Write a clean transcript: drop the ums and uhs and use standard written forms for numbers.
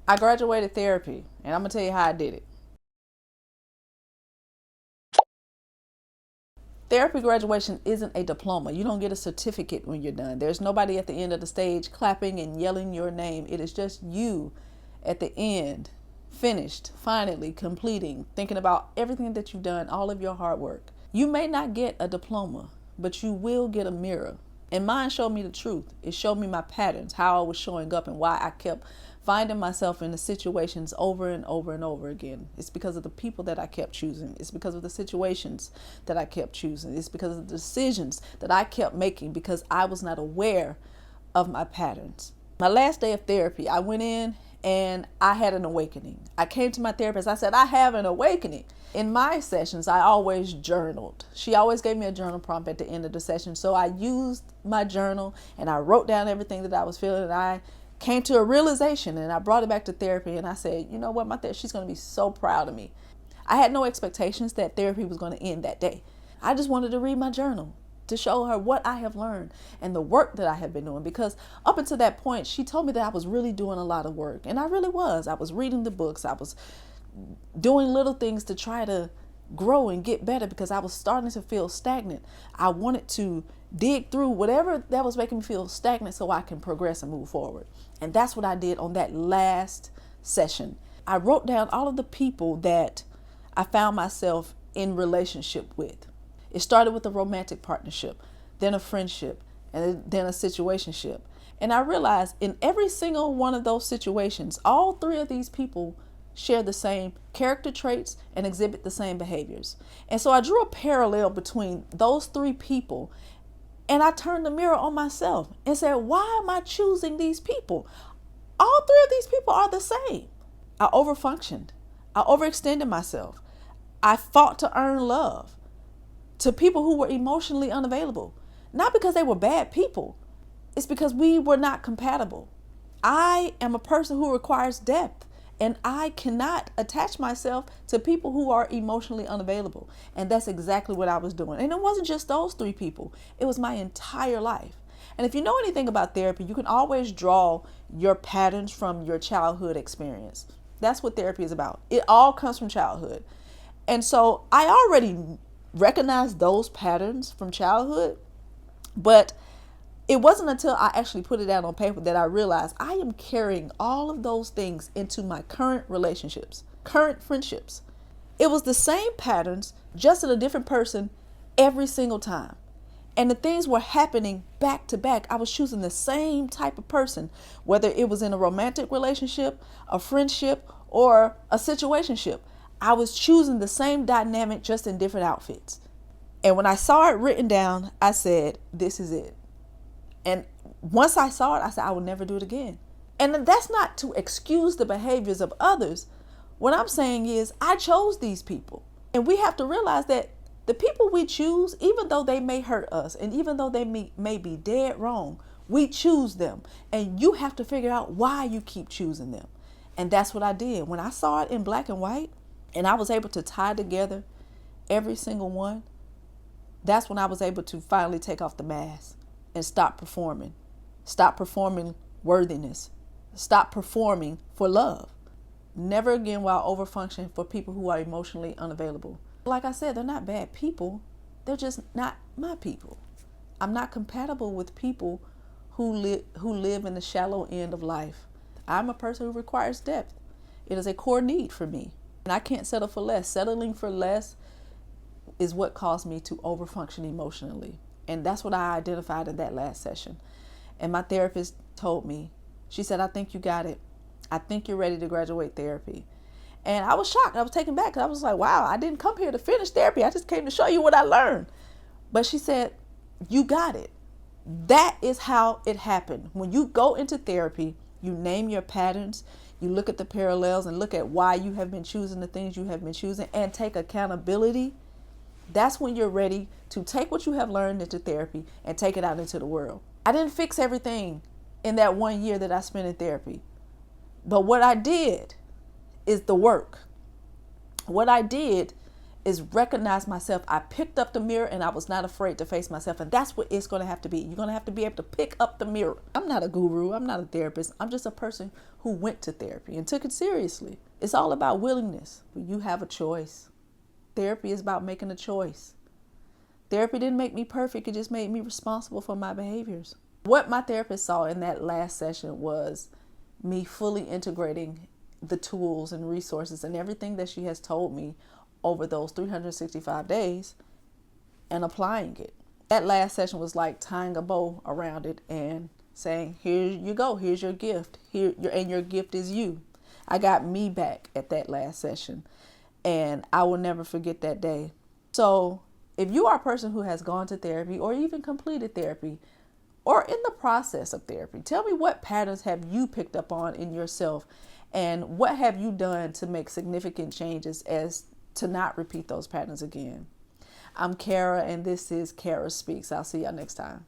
I graduated therapy, and I'm going to tell you how I did it. Therapy graduation isn't a diploma. You don't get a certificate when you're done. There's nobody at the end of the stage clapping and yelling your name. It is just you at the end, finished, finally completing, thinking about everything that you've done, all of your hard work. You may not get a diploma, but you will get a mirror. And mine showed me the truth. It showed me my patterns, how I was showing up and why I kept finding myself in the situations over and over and over again. It's because of the people that I kept choosing. It's because of the situations that I kept choosing. It's because of the decisions that I kept making because I was not aware of my patterns. My last day of therapy, I went in and I had an awakening. I came to my therapist. I said, I have an awakening. In my sessions, I always journaled. She always gave me a journal prompt at the end of the session. So I used my journal and I wrote down everything that I was feeling. And I came to a realization and I brought it back to therapy. And I said, you know what, my therapist, she's going to be so proud of me. I had no expectations that therapy was going to end that day. I just wanted to read my journal to show her what I have learned and the work that I have been doing. Because up until that point, she told me that I was really doing a lot of work. And I really was. I was reading the books. I was doing little things to try to grow and get better because I was starting to feel stagnant. I wanted to dig through whatever that was making me feel stagnant so I can progress and move forward. And that's what I did on that last session. I wrote down all of the people that I found myself in relationship with. It started with a romantic partnership, then a friendship, and then a situationship. And I realized in every single one of those situations, all three of these people share the same character traits and exhibit the same behaviors. And so I drew a parallel between those three people and I turned the mirror on myself and said, why am I choosing these people? All three of these people are the same. I overfunctioned. I overextended myself. I fought to earn love to people who were emotionally unavailable. Not because they were bad people. It's because we were not compatible. I am a person who requires depth. And I cannot attach myself to people who are emotionally unavailable. And that's exactly what I was doing. And it wasn't just those three people. It was my entire life. And if you know anything about therapy, you can always draw your patterns from your childhood experience. That's what therapy is about. It all comes from childhood. And so I already recognized those patterns from childhood, but it wasn't until I actually put it down on paper that I realized I am carrying all of those things into my current relationships, current friendships. It was the same patterns, just in a different person every single time. And the things were happening back to back. I was choosing the same type of person, whether it was in a romantic relationship, a friendship, or a situationship. I was choosing the same dynamic, just in different outfits. And when I saw it written down, I said, this is it. And once I saw it, I said, I will never do it again. And that's not to excuse the behaviors of others. What I'm saying is, I chose these people. And we have to realize that the people we choose, even though they may hurt us, and even though they may be dead wrong, we choose them. And you have to figure out why you keep choosing them. And that's what I did. When I saw it in black and white, and I was able to tie together every single one, that's when I was able to finally take off the mask and stop performing. Stop performing worthiness. Stop performing for love. Never again will I overfunction for people who are emotionally unavailable. Like I said, they're not bad people. They're just not my people. I'm not compatible with people who live in the shallow end of life. I'm a person who requires depth. It is a core need for me. And I can't settle for less. Settling for less is what caused me to overfunction emotionally. And that's what I identified in that last session. And my therapist told me, she said, I think you got it. I think you're ready to graduate therapy. And I was shocked. I was taken back. I was like, wow, I didn't come here to finish therapy. I just came to show you what I learned. But she said, you got it. That is how it happened. When you go into therapy, you name your patterns, you look at the parallels and look at why you have been choosing the things you have been choosing and take accountability. That's when you're ready to take what you have learned into therapy and take it out into the world. I didn't fix everything in that 1 year that I spent in therapy. But what I did is the work. What I did is recognize myself. I picked up the mirror and I was not afraid to face myself. And that's what it's going to have to be. You're going to have to be able to pick up the mirror. I'm not a guru. I'm not a therapist. I'm just a person who went to therapy and took it seriously. It's all about willingness. You have a choice. Therapy is about making a choice. Therapy didn't make me perfect. It just made me responsible for my behaviors. What my therapist saw in that last session was me fully integrating the tools and resources and everything that she has told me over those 365 days and applying it. That last session was like tying a bow around it and saying, here you go, here's your gift. And your gift is you. I got me back at that last session, and I will never forget that day. So if you are a person who has gone to therapy or even completed therapy or in the process of therapy, tell me, what patterns have you picked up on in yourself, and what have you done to make significant changes as to not repeat those patterns again? I'm Kara, and this is Kara Speaks. I'll see y'all next time.